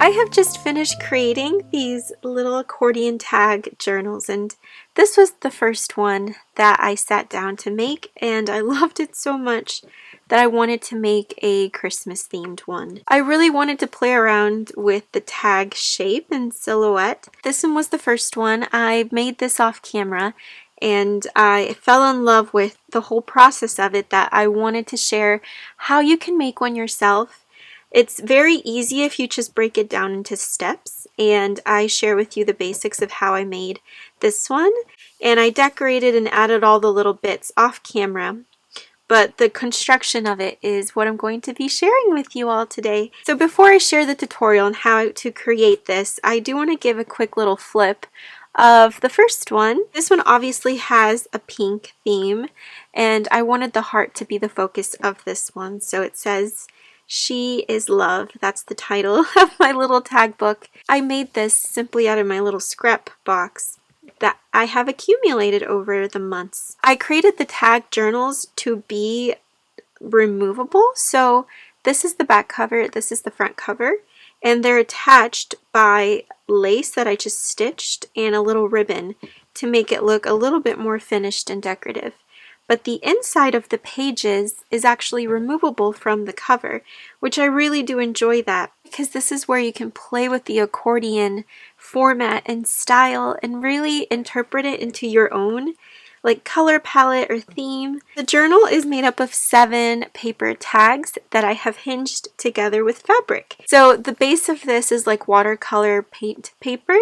I have just finished creating these little accordion tag journals, and this was the first one that I sat down to make, and I loved it so much that I wanted to make a Christmas themed one. I really wanted to play around with the tag shape and silhouette. This one was the first one. I made this off camera and I fell in love with the whole process of it, that I wanted to share how you can make one yourself. It's very easy if you just break it down into steps, and I share with you the basics of how I made this one, and I decorated and added all the little bits off camera, but the construction of it is what I'm going to be sharing with you all today. So before I share the tutorial on how to create this, I do want to give a quick little flip of the first one. This one obviously has a pink theme, and I wanted the heart to be the focus of this one, so it says "She is Love." That's the title of my little tag book. I made this simply out of my little scrap box that I have accumulated over the months. I created the tag journals to be removable, so this is the back cover, this is the front cover, and they're attached by lace that I just stitched and a little ribbon to make it look a little bit more finished and decorative. But the inside of the pages is actually removable from the cover, which I really do enjoy that, because this is where you can play with the accordion format and style and really interpret it into your own like color palette or theme. The journal is made up of 7 paper tags that I have hinged together with fabric. So the base of this is like watercolor paint paper,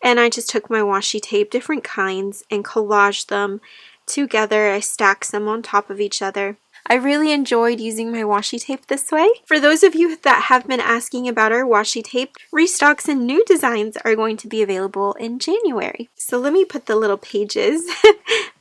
and I just took my washi tape, different kinds, and collaged them together. I stacked them on top of each other. I really enjoyed using my washi tape this way. For those of you that have been asking about our washi tape, restocks and new designs are going to be available in January. So let me put the little pages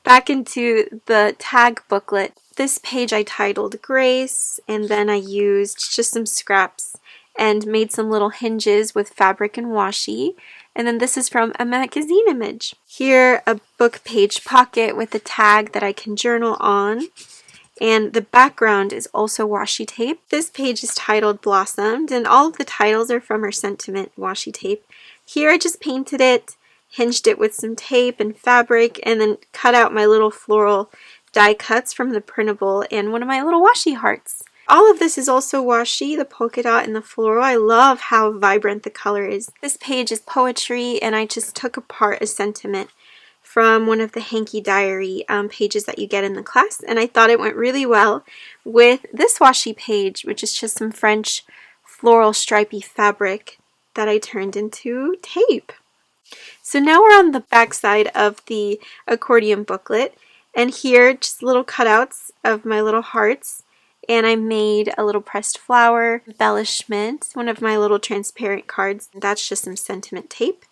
back into the tag booklet. This page I titled Grace, and then I used just some scraps and made some little hinges with fabric and washi. And then this is from a magazine image. Here, a book page pocket with a tag that I can journal on. And the background is also washi tape. This page is titled Blossomed, and all of the titles are from our sentiment washi tape. Here I just painted it, hinged it with some tape and fabric, and then cut out my little floral die cuts from the printable and one of my little washi hearts. All of this is also washi, the polka dot and the floral. I love how vibrant the color is. This page is poetry, and I just took apart a sentiment from one of the hanky diary pages that you get in the class, and I thought it went really well with this washi page, which is just some French floral stripy fabric that I turned into tape. So now we're on the back side of the accordion booklet, and here just little cutouts of my little hearts, and I made a little pressed flower, embellishment, one of my little transparent cards. That's just some sentiment tape.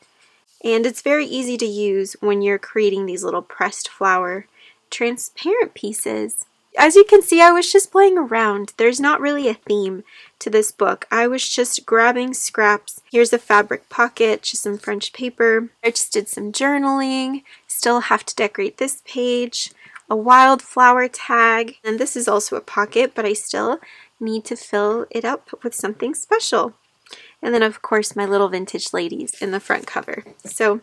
And it's very easy to use when you're creating these little pressed flower transparent pieces. As you can see, I was just playing around. There's not really a theme to this book. I was just grabbing scraps. Here's a fabric pocket, just some French paper. I just did some journaling. Still have to decorate this page. A wildflower tag. And this is also a pocket, but I still need to fill it up with something special. And then, of course, my little vintage ladies in the front cover. So,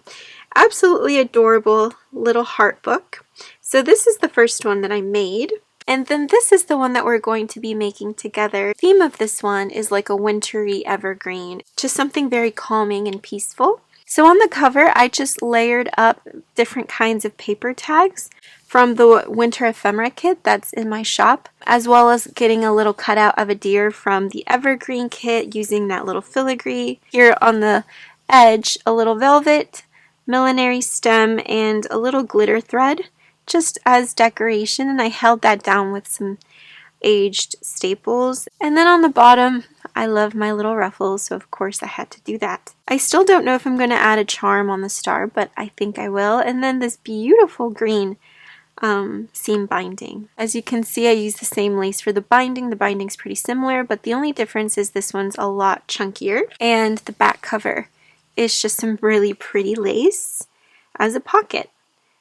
absolutely adorable little heart book. So this is the first one that I made. And then this is the one that we're going to be making together. The theme of this one is like a wintry evergreen. Just something very calming and peaceful. So on the cover, I just layered up different kinds of paper tags from the winter ephemera kit that's in my shop, as well as getting a little cutout of a deer from the evergreen kit using that little filigree. Here on the edge, a little velvet, millinery stem, and a little glitter thread just as decoration, and I held that down with some aged staples. And then on the bottom, I love my little ruffles, so of course I had to do that. I still don't know if I'm going to add a charm on the star, but I think I will. And then this beautiful green seam binding. As you can see, I use the same lace for the binding. The binding's pretty similar, but the only difference is this one's a lot chunkier, and the back cover is just some really pretty lace as a pocket.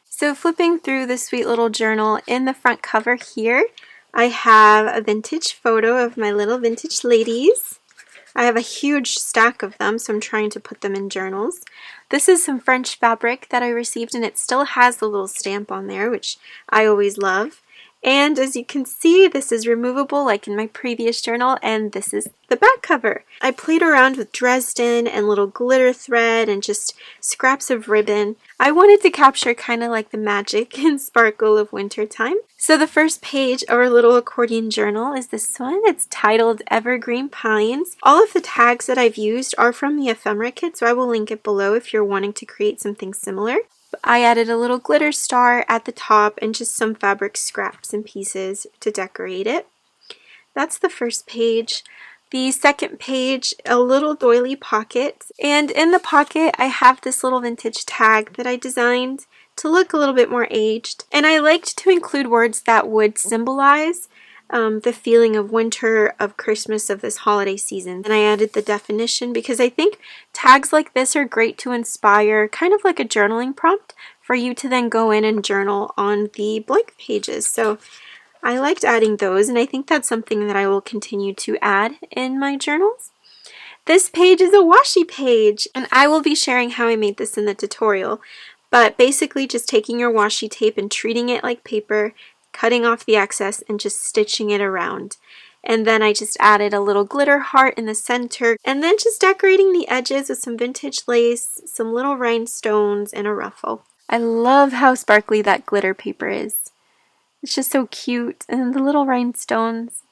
So flipping through the sweet little journal, in the front cover here, I have a vintage photo of my little vintage ladies I have a huge stack of them, so I'm trying to put them in journals. This is some French fabric that I received, and it still has the little stamp on there, which I always love. And as you can see, this is removable like in my previous journal, and this is the back cover. I played around with Dresden and little glitter thread and just scraps of ribbon. I wanted to capture kind of like the magic and sparkle of wintertime. So the first page of our little accordion journal is this one. It's titled Evergreen Pines. All of the tags that I've used are from the ephemera kit, so I will link it below if you're wanting to create something similar. I added a little glitter star at the top and just some fabric scraps and pieces to decorate it. That's the first page. The second page, a little doily pocket, and in the pocket I have this little vintage tag that I designed to look a little bit more aged, and I liked to include words that would symbolize the feeling of winter, of Christmas, of this holiday season. And I added the definition because I think tags like this are great to inspire, kind of like a journaling prompt for you to then go in and journal on the blank pages. So I liked adding those, and I think that's something that I will continue to add in my journals. This page is a washi page, and I will be sharing how I made this in the tutorial. But basically just taking your washi tape and treating it like paper, cutting off the excess and just stitching it around. And then I just added a little glitter heart in the center, and then just decorating the edges with some vintage lace, some little rhinestones, and a ruffle. I love how sparkly that glitter paper is. It's just so cute, and the little rhinestones.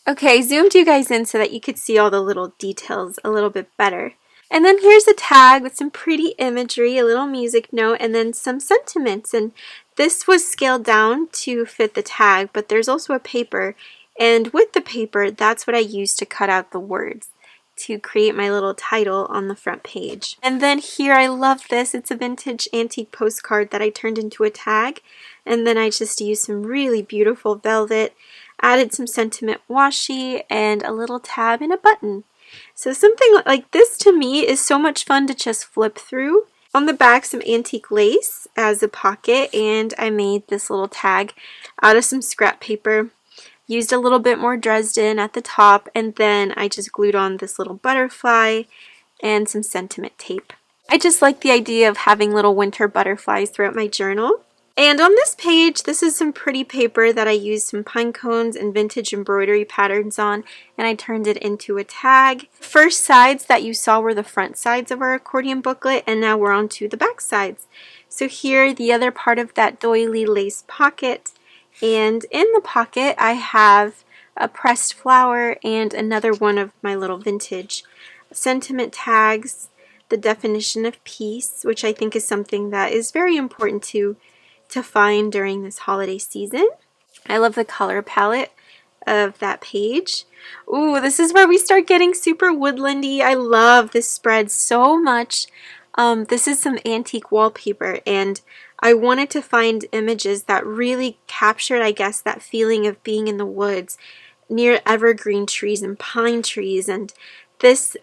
Okay, zoomed you guys in so that you could see all the little details a little bit better. And then here's a tag with some pretty imagery, a little music note, and then some sentiments. And this was scaled down to fit the tag, but there's also a paper. And with the paper, that's what I used to cut out the words to create my little title on the front page. And then here, I love this. It's a vintage antique postcard that I turned into a tag. And then I just used some really beautiful velvet, added some sentiment washi, and a little tab and a button. So something like this to me is so much fun to just flip through. On the back, some antique lace as a pocket, and I made this little tag out of some scrap paper. Used a little bit more Dresden at the top, and then I just glued on this little butterfly and some sentiment tape. I just like the idea of having little winter butterflies throughout my journal. And on this page, this is some pretty paper that I used some pine cones and vintage embroidery patterns on, and I turned it into a tag. First sides that you saw were the front sides of our accordion booklet, and now we're on to the back sides. So here, the other part of that doily lace pocket, and in the pocket I have a pressed flower and another one of my little vintage sentiment tags, the definition of peace, which I think is something that is very important to find during this holiday season. I love the color palette of that page. Ooh, this is where we start getting super woodlandy. I love this spread so much. This is some antique wallpaper, and I wanted to find images that really captured, I guess, that feeling of being in the woods near evergreen trees and pine trees. And this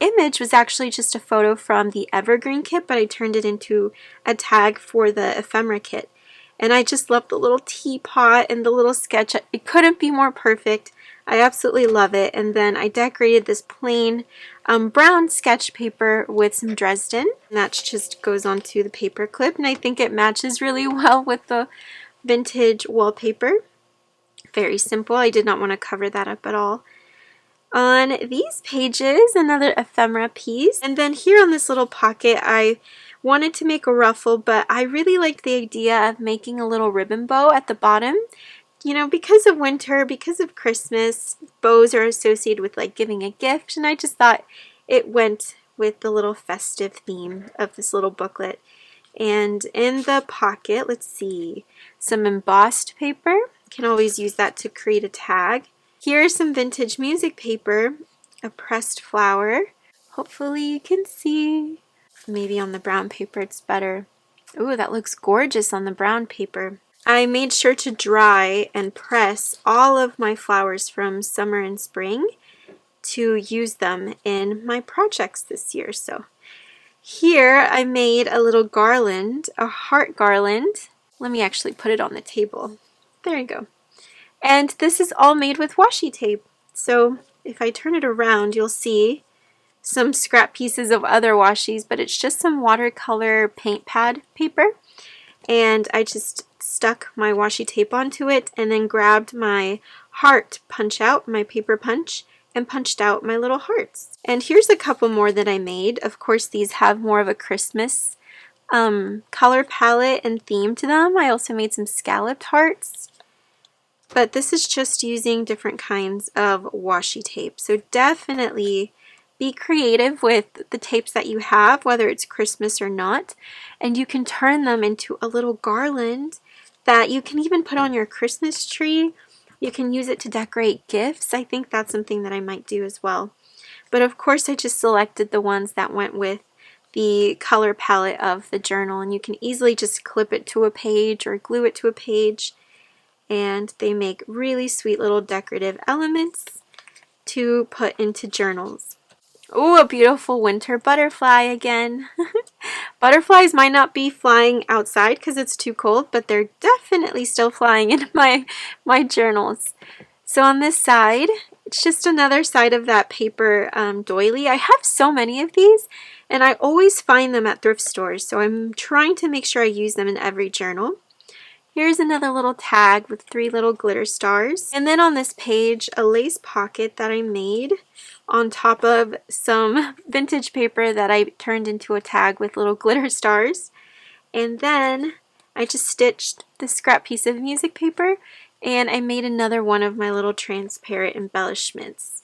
image was actually just a photo from the evergreen kit, but I turned it into a tag for the ephemera kit. And I just love the little teapot and the little sketch. It couldn't be more perfect. I absolutely love it. And then I decorated this plain brown sketch paper with some Dresden. And that just goes onto the paper clip. And I think it matches really well with the vintage wallpaper. Very simple. I did not want to cover that up at all. On these pages, another ephemera piece. And then here on this little pocket, I wanted to make a ruffle, but I really liked the idea of making a little ribbon bow at the bottom. You know, because of winter, because of Christmas, bows are associated with like giving a gift, and I just thought it went with the little festive theme of this little booklet. And in the pocket, let's see, some embossed paper. You can always use that to create a tag. Here's some vintage music paper, a pressed flower. Hopefully you can see. Maybe on the brown paper it's better. Ooh, that looks gorgeous on the brown paper. I made sure to dry and press all of my flowers from summer and spring to use them in my projects this year. So here I made a little garland, a heart garland. Let me actually put it on the table. There you go. And this is all made with washi tape. So if I turn it around, you'll see some scrap pieces of other washies, but it's just some watercolor paint pad paper. And I just stuck my washi tape onto it and then grabbed my heart punch out, my paper punch, and punched out my little hearts. And here's a couple more that I made. Of course, these have more of a Christmas color palette and theme to them. I also made some scalloped hearts. But this is just using different kinds of washi tape. So definitely be creative with the tapes that you have, whether it's Christmas or not. And you can turn them into a little garland that you can even put on your Christmas tree. You can use it to decorate gifts. I think that's something that I might do as well. But of course I just selected the ones that went with the color palette of the journal, and you can easily just clip it to a page or glue it to a page, and they make really sweet little decorative elements to put into journals. Oh, a beautiful winter butterfly again. Butterflies might not be flying outside because it's too cold, but they're definitely still flying in my journals. So on this side, it's just another side of that paper doily. I have so many of these, and I always find them at thrift stores, so I'm trying to make sure I use them in every journal. Here's another little tag with 3 little glitter stars. And then on this page, a lace pocket that I made on top of some vintage paper that I turned into a tag with little glitter stars. And then I just stitched this scrap piece of music paper, and I made another one of my little transparent embellishments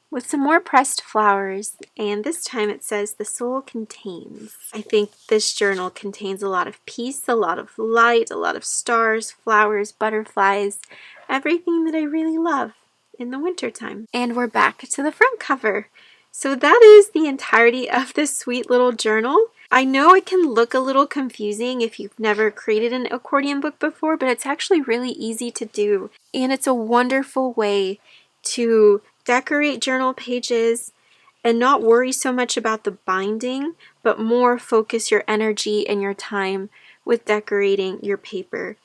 with some more pressed flowers, and this time it says the soul contains. I think this journal contains a lot of peace, a lot of light, a lot of stars, flowers, butterflies, everything that I really love in the wintertime. And we're back to the front cover. So that is the entirety of this sweet little journal. I know it can look a little confusing if you've never created an accordion book before, but it's actually really easy to do, and it's a wonderful way to decorate journal pages and not worry so much about the binding, but more focus your energy and your time with decorating your paper,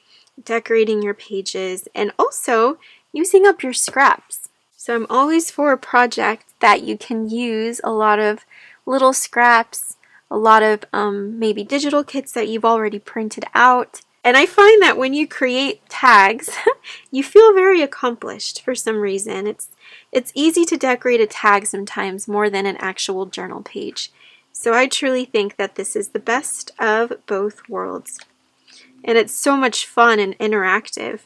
decorating your pages, and also using up your scraps. So I'm always for a project that you can use a lot of little scraps, a lot of maybe digital kits that you've already printed out. And I find that when you create tags, you feel very accomplished for some reason. It's easy to decorate a tag sometimes more than an actual journal page. So I truly think that this is the best of both worlds. And it's so much fun and interactive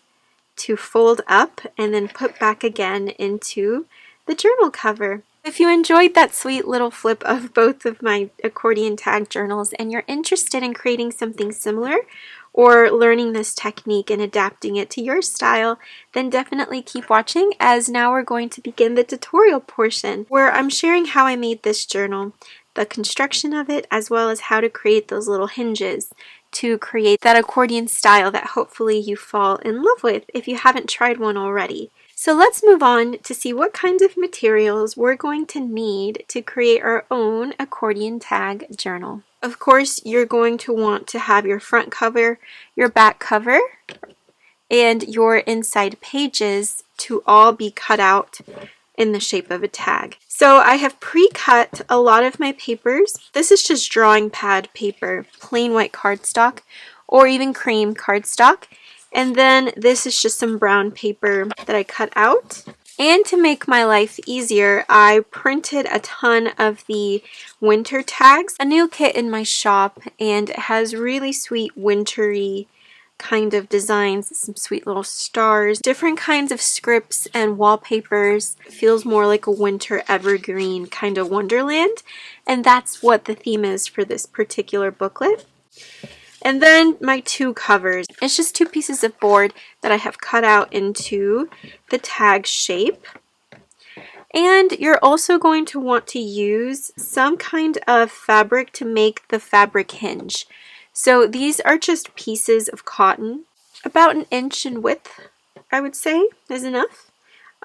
to fold up and then put back again into the journal cover. If you enjoyed that sweet little flip of both of my accordion tag journals and you're interested in creating something similar or learning this technique and adapting it to your style, then definitely keep watching, as now we're going to begin the tutorial portion where I'm sharing how I made this journal, the construction of it, as well as how to create those little hinges to create that accordion style that hopefully you fall in love with if you haven't tried one already. So let's move on to see what kinds of materials we're going to need to create our own accordion tag journal. Of course, you're going to want to have your front cover, your back cover, and your inside pages to all be cut out in the shape of a tag. So I have pre-cut a lot of my papers. This is just drawing pad paper, plain white cardstock, or even cream cardstock. And then this is just some brown paper that I cut out. And to make my life easier, I printed a ton of the winter tags. A new kit in my shop, and it has really sweet wintry kind of designs, some sweet little stars, different kinds of scripts and wallpapers. It feels more like a winter evergreen kind of wonderland, and that's what the theme is for this particular booklet. And then my 2 covers. It's just 2 pieces of board that I have cut out into the tag shape. And you're also going to want to use some kind of fabric to make the fabric hinge. So these are just pieces of cotton, about 1 inch in width, I would say, is enough.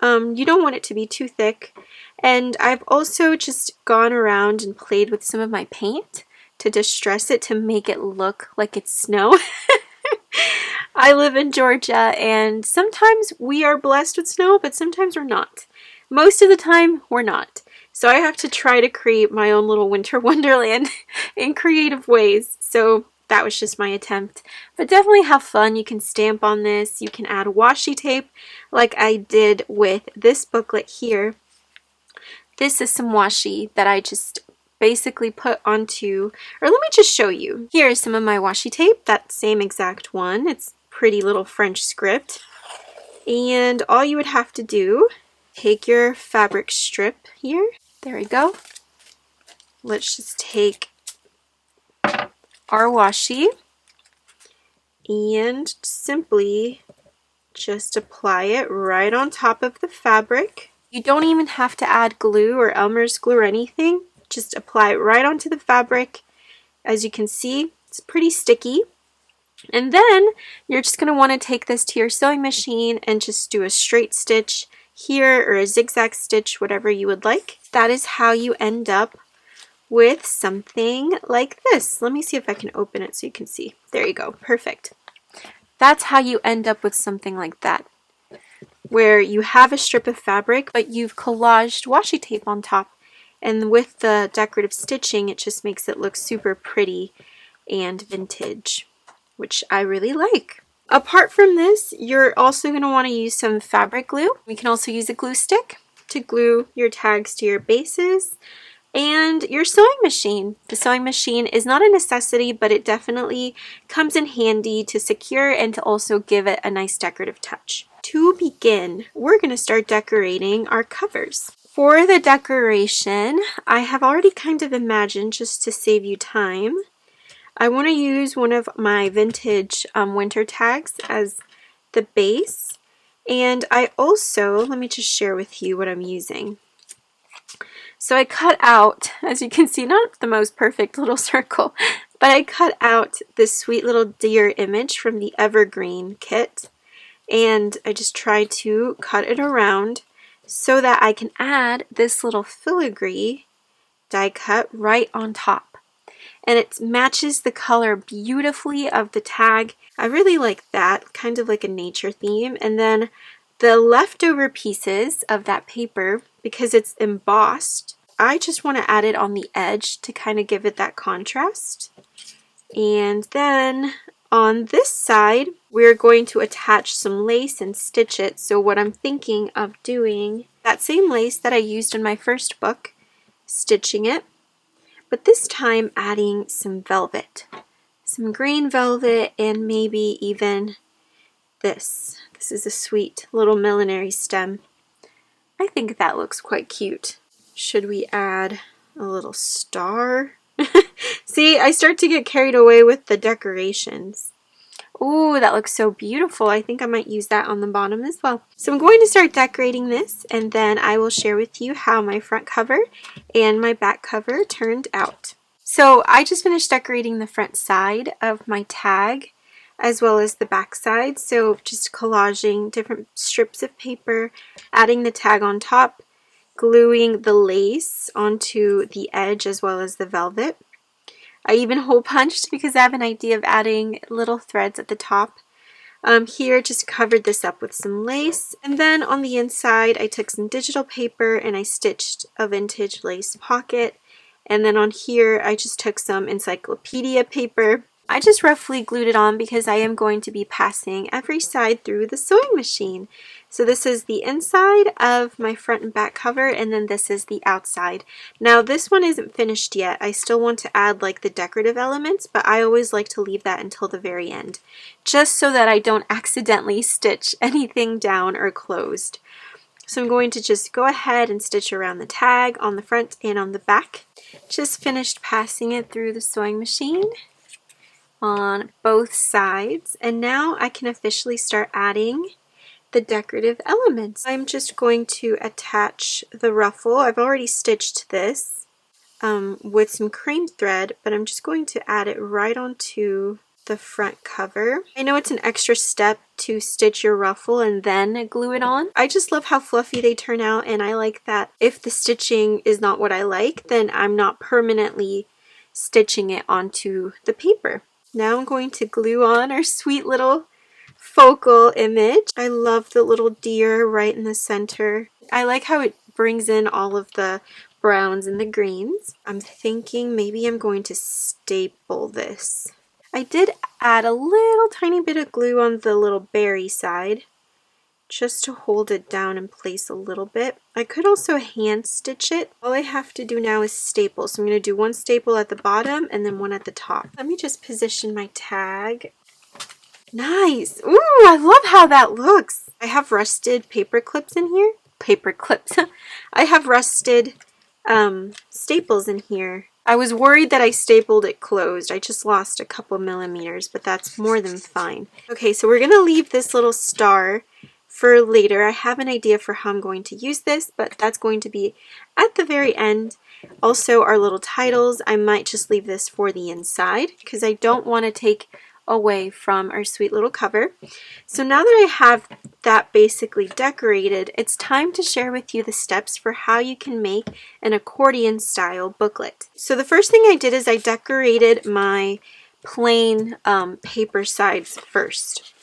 You don't want it to be too thick. And I've also just gone around and played with some of my paint to distress it to make it look like it's snow. I live in Georgia, and sometimes we are blessed with snow, but sometimes we're not. Most of the time, we're not. So I have to try to create my own little winter wonderland in creative ways. So that was just my attempt. But definitely have fun. You can stamp on this. You can add washi tape like I did with this booklet here. This is some washi that I just basically put onto, or let me just show you. Here is some of my washi tape, that same exact one. It's pretty little French script. And all you would have to do, take your fabric strip here. There we go. Let's just take our washi and simply just apply it right on top of the fabric. You don't even have to add glue or Elmer's glue or anything. Just apply it right onto the fabric. As you can see, it's pretty sticky. And then you're just going to want to take this to your sewing machine and just do a straight stitch here or a zigzag stitch, whatever you would like. That is how you end up with something like this. Let me see if I can open it so you can see. There you go. Perfect. That's how you end up with something like that, where you have a strip of fabric, but you've collaged washi tape on top. And with the decorative stitching, it just makes it look super pretty and vintage, which I really like. Apart from this, you're also going to want to use some fabric glue. You can also use a glue stick to glue your tags to your bases. And your sewing machine. The sewing machine is not a necessity, but it definitely comes in handy to secure and to also give it a nice decorative touch. To begin, we're going to start decorating our covers. For the decoration, I have already kind of imagined, just to save you time, I want to use one of my vintage winter tags as the base. And I also, let me just share with you what I'm using. So I cut out, as you can see, not the most perfect little circle, but I cut out this sweet little deer image from the Evergreen kit, and I just tried to cut it around so that I can add this little filigree die cut right on top. And it matches the color beautifully of the tag. I really like that, kind of like a nature theme. And then the leftover pieces of that paper, because it's embossed, I just want to add it on the edge to kind of give it that contrast. And then on this side, we're going to attach some lace and stitch it. So what I'm thinking of doing, that same lace that I used in my first book, stitching it, but this time adding some velvet. Some green velvet and maybe even this. This is a sweet little millinery stem. I think that looks quite cute. Should we add a little star? See, I start to get carried away with the decorations. Ooh, that looks so beautiful. I think I might use that on the bottom as well. So I'm going to start decorating this, and then I will share with you how my front cover and my back cover turned out. So I just finished decorating the front side of my tag, as well as the back side. So just collaging different strips of paper, adding the tag on top, gluing the lace onto the edge as well as the velvet. I even hole punched because I have an idea of adding little threads at the top. Here just covered this up with some lace, and then on the inside I took some digital paper and I stitched a vintage lace pocket, and then on here I just took some encyclopedia paper. I just roughly glued it on because I am going to be passing every side through the sewing machine. So this is the inside of my front and back cover, and then this is the outside. Now this one isn't finished yet. I still want to add like the decorative elements, but I always like to leave that until the very end, just so that I don't accidentally stitch anything down or closed. So I'm going to just go ahead and stitch around the tag on the front and on the back. Just finished passing it through the sewing machine on both sides, and now I can officially start adding the decorative elements. I'm just going to attach the ruffle. I've already stitched this with some cream thread, but I'm just going to add it right onto the front cover. I know it's an extra step to stitch your ruffle and then glue it on. I just love how fluffy they turn out, and I like that if the stitching is not what I like, then I'm not permanently stitching it onto the paper. Now I'm going to glue on our sweet little focal image. I love the little deer right in the center. I like how it brings in all of the browns and the greens. I'm thinking maybe I'm going to staple this. I did add a little tiny bit of glue on the little berry side just to hold it down in place a little bit. I could also hand stitch it. All I have to do now is staple. So I'm going to do one staple at the bottom and then one at the top. Let me just position my tag. Nice! Ooh, I love how that looks. I have rusted paper clips in here. Paper clips. I have rusted staples in here. I was worried that I stapled it closed. I just lost a couple millimeters, but that's more than fine. Okay, so we're going to leave this little star for later. I have an idea for how I'm going to use this, but that's going to be at the very end. Also, our little titles, I might just leave this for the inside because I don't want to take away from our sweet little cover. So now that I have that basically decorated, it's time to share with you the steps for how you can make an accordion style booklet. So the first thing I did is I decorated my plain paper sides first.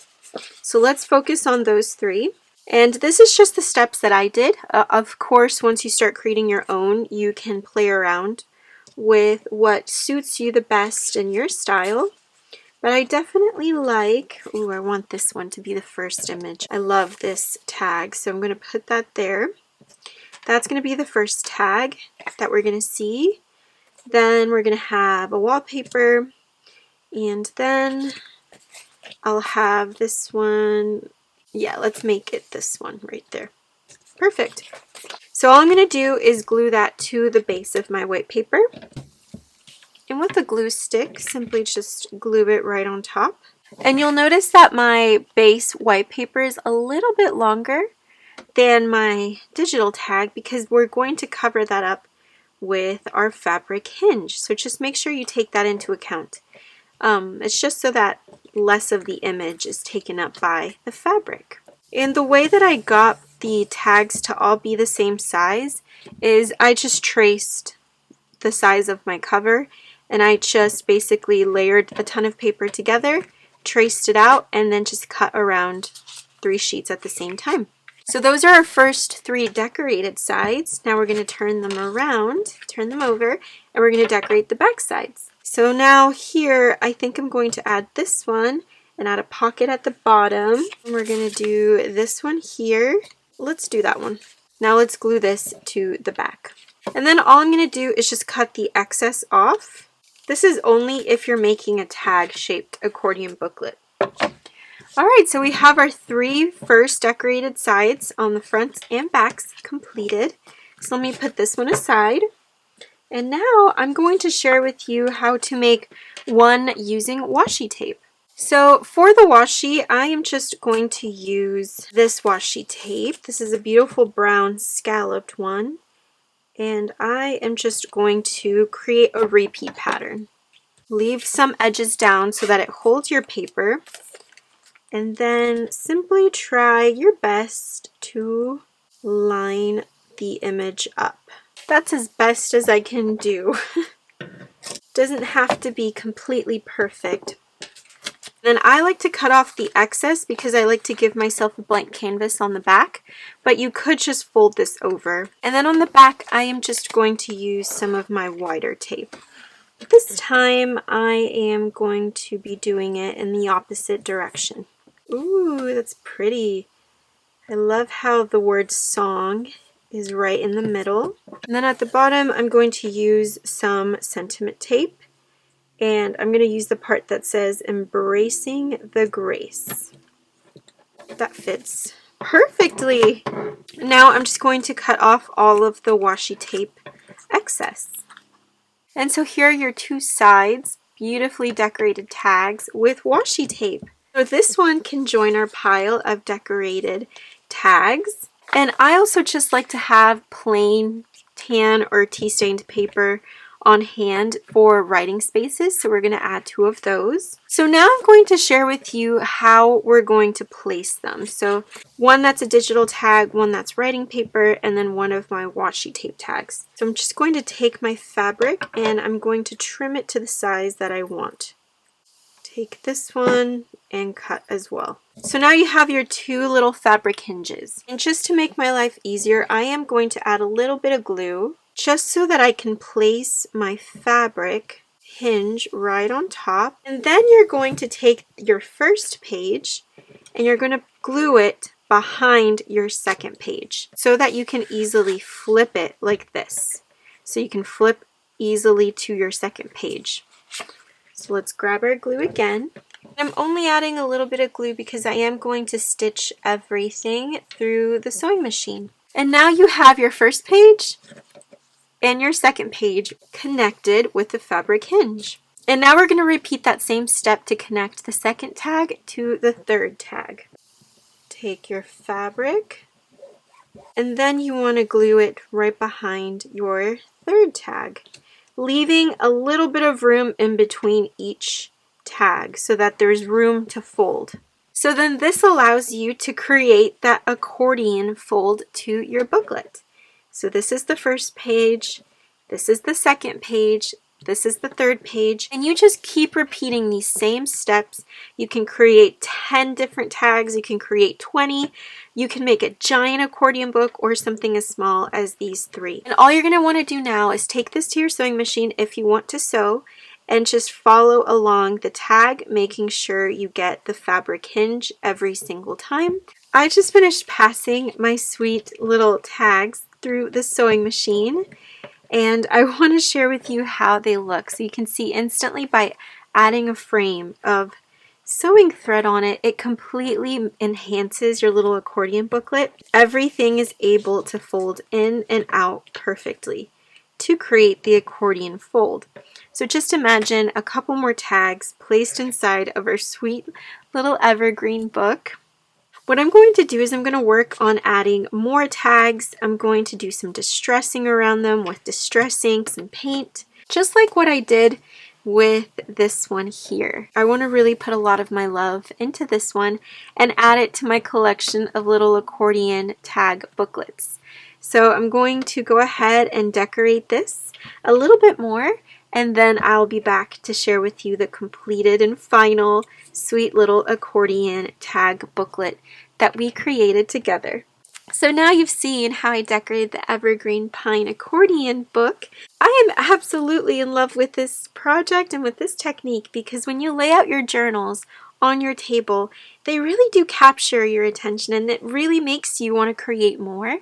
So let's focus on those three. And this is just the steps that I did. Of course, once you start creating your own, you can play around with what suits you the best in your style. But I definitely like, ooh, I want this one to be the first image. I love this tag, so I'm going to put that there. That's going to be the first tag that we're going to see. Then we're going to have a wallpaper, and then I'll have this one. Yeah, let's make it this one right there. Perfect. So all I'm going to do is glue that to the base of my white paper. And with a glue stick, simply just glue it right on top. And you'll notice that my base white paper is a little bit longer than my digital tag because we're going to cover that up with our fabric hinge. So just make sure you take that into account. It's just so that less of the image is taken up by the fabric. And the way that I got the tags to all be the same size is I just traced the size of my cover, and I just basically layered a ton of paper together, traced it out, and then just cut around 3 sheets at the same time. So those are our first 3 decorated sides. Now we're going to turn them around, turn them over, and we're going to decorate the back sides. So now here, I think I'm going to add this one and add a pocket at the bottom. And we're going to do this one here. Let's do that one. Now let's glue this to the back. And then all I'm going to do is just cut the excess off. This is only if you're making a tag-shaped accordion booklet. Alright, so we have our 3 first decorated sides on the fronts and backs completed. So let me put this one aside. And now I'm going to share with you how to make one using washi tape. So for the washi, I am just going to use this washi tape. This is a beautiful brown scalloped one. And I am just going to create a repeat pattern. Leave some edges down so that it holds your paper. And then simply try your best to line the image up. That's as best as I can do. Doesn't have to be completely perfect. Then I like to cut off the excess because I like to give myself a blank canvas on the back, but you could just fold this over. And then on the back, I am just going to use some of my wider tape. This time, I am going to be doing it in the opposite direction. Ooh, that's pretty. I love how the word song is right in the middle. And then at the bottom, I'm going to use some sentiment tape. And I'm going to use the part that says embracing the grace. That fits perfectly. Now I'm just going to cut off all of the washi tape excess. And so here are your 2 sides, beautifully decorated tags with washi tape. So this one can join our pile of decorated tags. And I also just like to have plain tan or tea stained paper on hand for writing spaces, so we're going to add 2 of those. So now I'm going to share with you how we're going to place them. So one that's a digital tag, one that's writing paper, and then one of my washi tape tags. So I'm just going to take my fabric and I'm going to trim it to the size that I want. Take this one and cut as well. So now you have your 2 little fabric hinges. And just to make my life easier, I am going to add a little bit of glue just so that I can place my fabric hinge right on top. And then you're going to take your first page and you're going to glue it behind your second page so that you can easily flip it like this. So you can flip easily to your second page. So let's grab our glue again. I'm only adding a little bit of glue because I am going to stitch everything through the sewing machine. And now you have your first page and your second page connected with the fabric hinge. And now we're going to repeat that same step to connect the second tag to the third tag. Take your fabric and then you want to glue it right behind your third tag, leaving a little bit of room in between each tag so that there's room to fold. So then this allows you to create that accordion fold to your booklet. So this is the first page, this is the second page, this is the third page, and you just keep repeating these same steps. You can create 10 different tags, you can create 20, you can make a giant accordion book or something as small as these 3. And all you're going to want to do now is take this to your sewing machine if you want to sew and just follow along the tag, making sure you get the fabric hinge every single time. I just finished passing my sweet little tags through the sewing machine, and I want to share with you how they look. So you can see instantly by adding a frame of sewing thread on it, it completely enhances your little accordion booklet. Everything is able to fold in and out perfectly to create the accordion fold. So just imagine a couple more tags placed inside of our sweet little evergreen book. What I'm going to do is I'm going to work on adding more tags. I'm going to do some distressing around them with distress inks and paint, just like what I did with this one here. I want to really put a lot of my love into this one and add it to my collection of little accordion tag booklets. So I'm going to go ahead and decorate this a little bit more, and then I'll be back to share with you the completed and final sweet little accordion tag booklet that we created together. So now you've seen how I decorated the evergreen pine accordion book. I am absolutely in love with this project and with this technique because when you lay out your journals on your table, they really do capture your attention and it really makes you want to create more.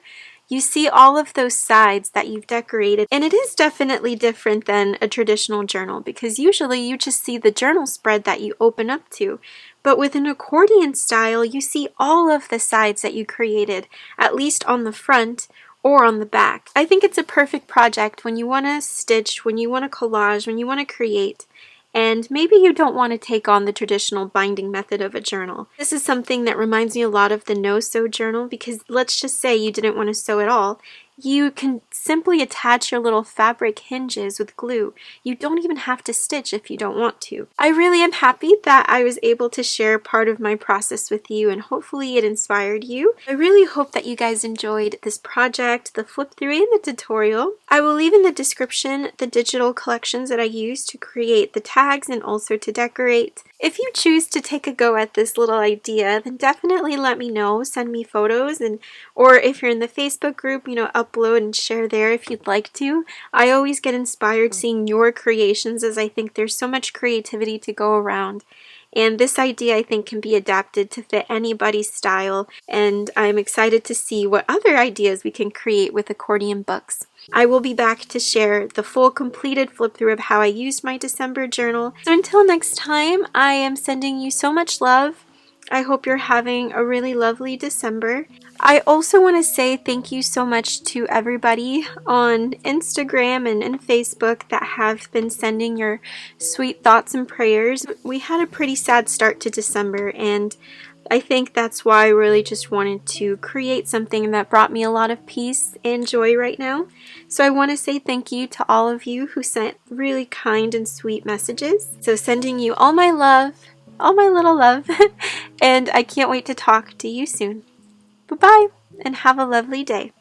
You see all of those sides that you've decorated, and it is definitely different than a traditional journal because usually you just see the journal spread that you open up to. But with an accordion style, you see all of the sides that you created, at least on the front or on the back. I think it's a perfect project when you want to stitch, when you want to collage, when you want to create. And maybe you don't want to take on the traditional binding method of a journal. This is something that reminds me a lot of the no-sew journal because let's just say you didn't want to sew at all. You can simply attach your little fabric hinges with glue. You don't even have to stitch if you don't want to. I really am happy that I was able to share part of my process with you and hopefully it inspired you. I really hope that you guys enjoyed this project, the flip through and the tutorial. I will leave in the description the digital collections that I used to create the tags and also to decorate. If you choose to take a go at this little idea, then definitely let me know. Send me photos, or if you're in the Facebook group, upload and share there if you'd like to. I always get inspired seeing your creations as I think there's so much creativity to go around. And this idea I think can be adapted to fit anybody's style, and I'm excited to see what other ideas we can create with accordion books. I will be back to share the full completed flip through of how I used my December journal. So until next time, I am sending you so much love. I hope you're having a really lovely December. I also want to say thank you so much to everybody on Instagram and Facebook that have been sending your sweet thoughts and prayers. We had a pretty sad start to December, and I think that's why I really just wanted to create something that brought me a lot of peace and joy right now. So I want to say thank you to all of you who sent really kind and sweet messages. So sending you all my love, all my little love, and I can't wait to talk to you soon. Bye-bye, and have a lovely day.